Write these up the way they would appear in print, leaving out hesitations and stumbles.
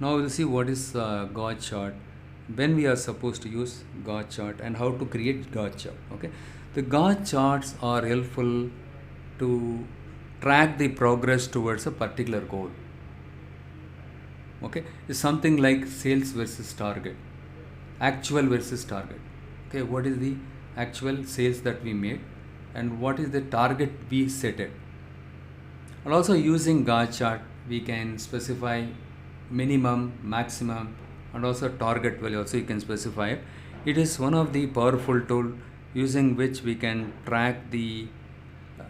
Now we'll see what is God chart, when we are supposed to use God chart, and how to create God chart. Okay, the God charts are helpful to track the progress towards a particular goal. Okay, it's something like sales versus target, actual versus target. Okay, what is the actual sales that we made, and what is the target we set it. And also using God chart, we can specify minimum, maximum, and also target value. Also, you can specify it. It is one of the powerful tool using which we can track the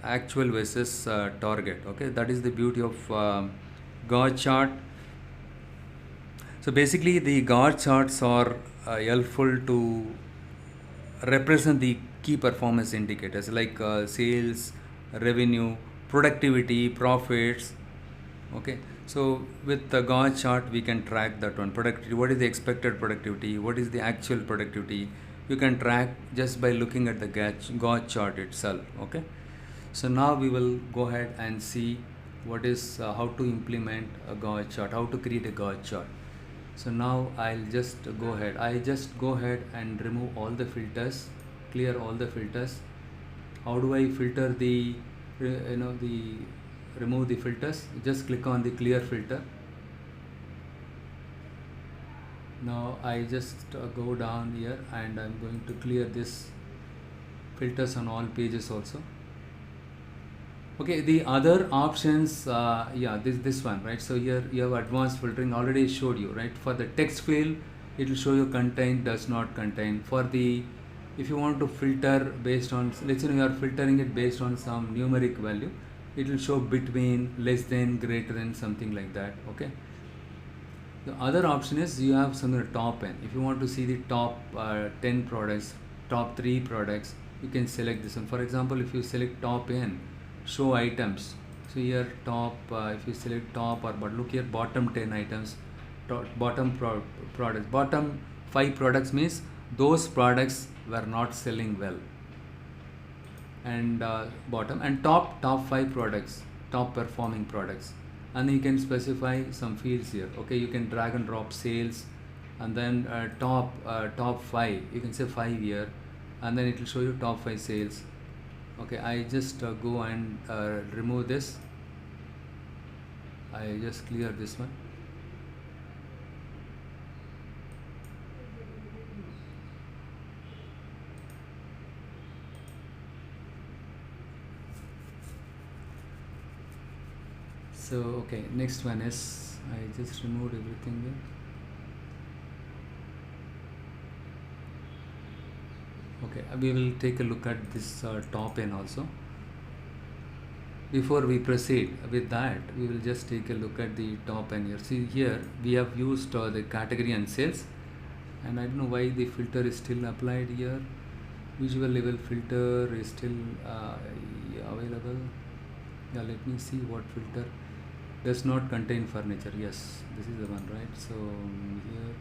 actual versus target. Okay, that is the beauty of God chart. So basically, the God charts are helpful to represent the key performance indicators like sales, revenue, productivity, profits. Okay, so with the God chart, we can track that one. Productivity, what is the expected productivity? What is the actual productivity? You can track just by looking at the God chart itself. Okay, so now we will go ahead and see what is how to implement a God chart, how to create a God chart. So now I'll just go ahead. I just go ahead and remove all the filters, clear all the filters. How do I filter the, the remove the filters? Just click on the clear filter. Now I just go down here and I'm going to clear this filters on all pages also. Okay, the other options, yeah, this one, right? So here you have advanced filtering, already showed you, right? For the text field, it will show you contain, does not contain. For the, if you want to filter based on, let's say you are filtering it based on some numeric value, it will show between, less than, greater than, something like that. Okay. The other option is you have something top n. If you want to see the top 10 products, top 3 products, you can select this one. For example, if you select top n, show items. So here top, if you select top, or but look here, bottom 10 items, bottom products, bottom 5 products means those products were not selling well, and bottom, and top 5 products, top performing products. And you can specify some fields here. Okay, you can drag and drop sales, and then top 5, you can say 5 here, and then it will show you top 5 sales. Okay, I just go and remove this. I just clear this one. So okay, next one is, I just removed everything here. Okay, we will take a look at this top n also. Before we proceed with that, we will just take a look at the top n here. See here, we have used the category and sales, and I don't know why the filter is still applied here. Visual level filter is still available. Yeah, let me see what filter. Does not contain furniture. Yes, this is the one, right? So here,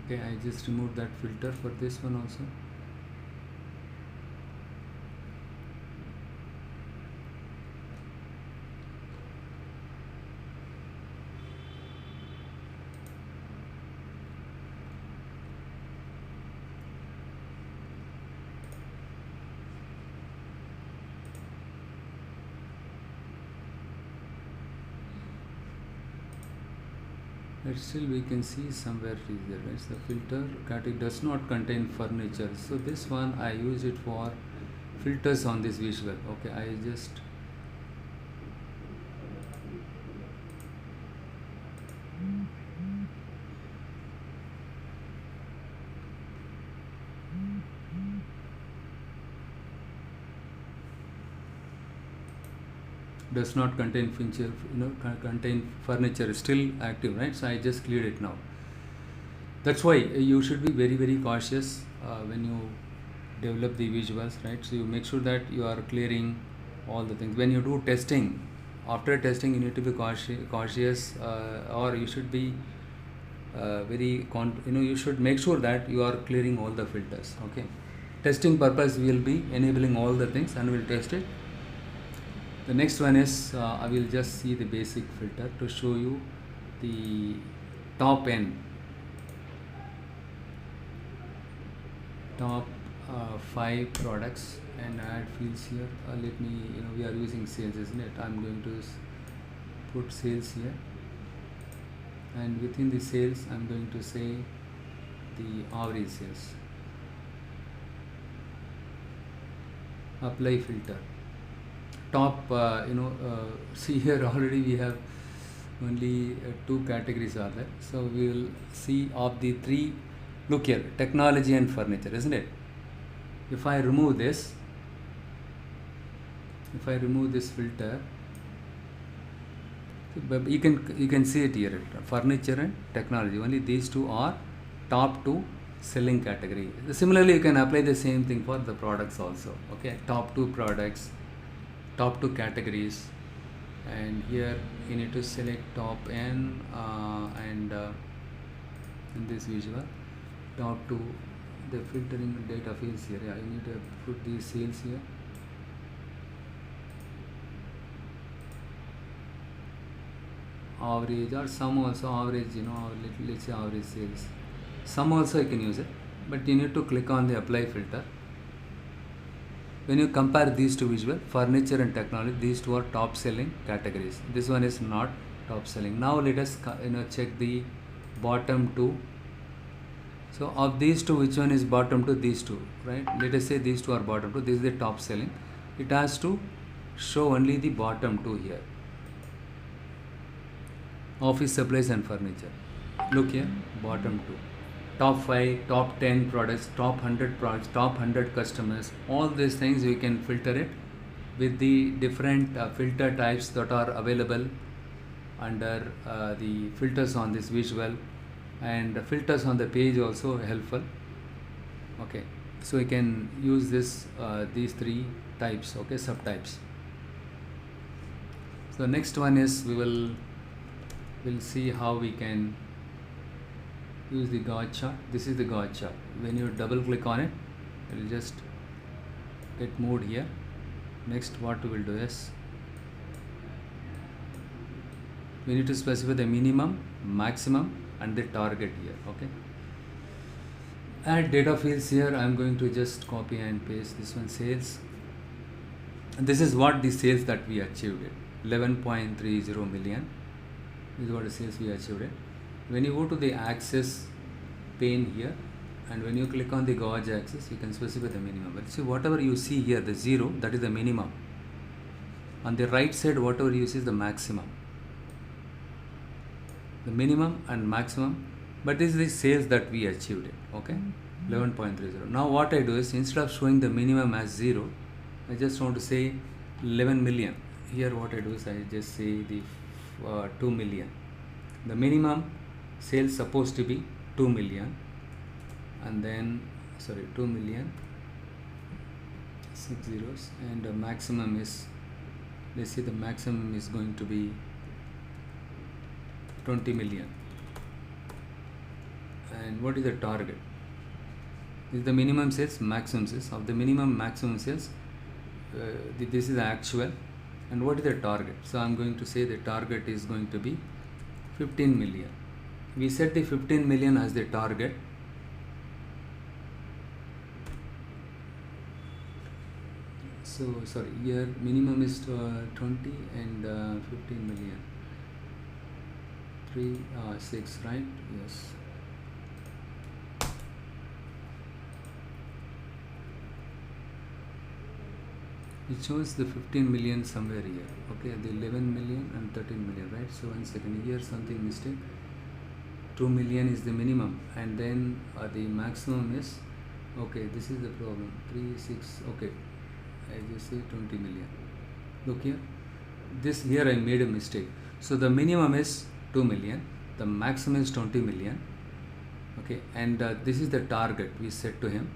okay, I just removed that filter for this one also. But still we can see somewhere is there, right? The filter category does not contain furniture. So this one I use it for filters on this visual. Okay, I just does not contain furniture, contain furniture is still active, right? So I just cleared it now. That's why you should be very cautious when you develop the visuals, right? So you make sure that you are clearing all the things when you do testing. After testing, you need to be cautious, or you should be you should make sure that you are clearing all the filters. Okay, testing purpose we will be enabling all the things and we'll test it. The next one is I will just see the basic filter to show you the top n, top 5 products, and add fields here. Let me, we are using sales, isn't it? I'm going to put sales here, and within the sales I'm going to say the average sales. Apply filter. Top, see here already we have only 2 categories are there. So we will see of the 3. Look here, technology and furniture, isn't it? If I remove this filter, but you can see it here, furniture and technology, only these 2 are top 2 selling category. Similarly, you can apply the same thing for the products also. Okay, top 2 products, top 2 categories, and here you need to select top n and in this visual top 2, the filtering data fields here. Yeah, you need to put these sales here. Average or some also average, let's say average sales. Some also you can use it, but you need to click on the apply filter. When you compare these 2 visual, furniture and technology, these 2 are top selling categories. This one is not top selling. Now let us check the bottom 2. So of these 2, which one is bottom 2? These 2, right? Let us say these 2 are bottom 2. This is the top selling. It has to show only the bottom 2 here. Office supplies and furniture. Look here, bottom 2. Top 5, top 10 products, top 100 products, top 100 customers. All these things we can filter it with the different filter types that are available under the filters on this visual, and filters on the page also helpful. Okay, so we can use this these 3 types, okay, subtypes. So next one is we'll see how we can use the Gantt chart. This is the Gantt chart. When you double click on it, it will just get moved here. Next, what we will do is we need to specify the minimum, maximum, and the target here. Okay, add data fields here. I'm going to just copy and paste this one, sales. And this is what the sales that we achieved it, 11.30 million. This is what the sales we achieved it. When you go to the axis pane here, and when you click on the gauge axis, you can specify the minimum. But see, whatever you see here, the 0, that is the minimum. On the right side, whatever you see is the maximum. The minimum and maximum, but this is the sales that we achieved it. Okay, 11.30. Now what I do is, instead of showing the minimum as 0, I just want to say 11 million. Here what I do is I just say the 2 million. The minimum sales supposed to be 2 million, and then 2 million 6 zeros, and the maximum is, let's say the maximum is going to be 20 million. And what is the target? This is the minimum sales, maximum sales. Of the minimum, maximum sales, this is the actual. And what is the target? So I'm going to say the target is going to be 15 million. We set the 15 million as the target. So here minimum is 20 and 15 million. 6, right? Yes. It shows the 15 million somewhere here. Okay, the 11 million and 13 million, right? So 1 second, here something mistake. 2 million is the minimum, and then the maximum is, okay, this is the problem, 3, 6, okay, I just say 20 million. Look here, here I made a mistake. So the minimum is 2 million, the maximum is 20 million, okay, and this is the target we set to him.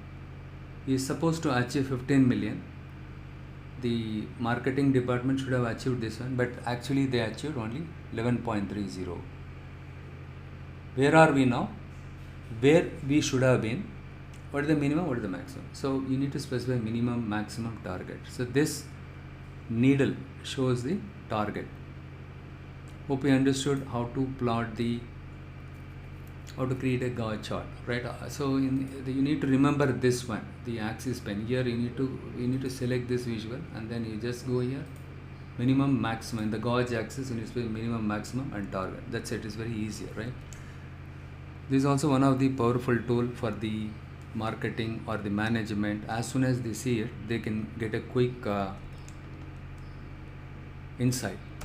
He is supposed to achieve 15 million. The marketing department should have achieved this one, but actually they achieved only 11.30. where are we now, where we should have been, what is the minimum, what is the maximum. So you need to specify minimum, maximum, target. So this needle shows the target. Hope you understood how to plot how to create a Gantt chart, right? So you need to remember this one, the axis pen. Here you need to select this visual, and then you just go here, minimum, maximum. In the gauge axis, you need to select minimum, maximum, and target. That's it. It's very easy, right? This is also one of the powerful tool for the marketing or the management. As soon as they see it, they can get a quick insight.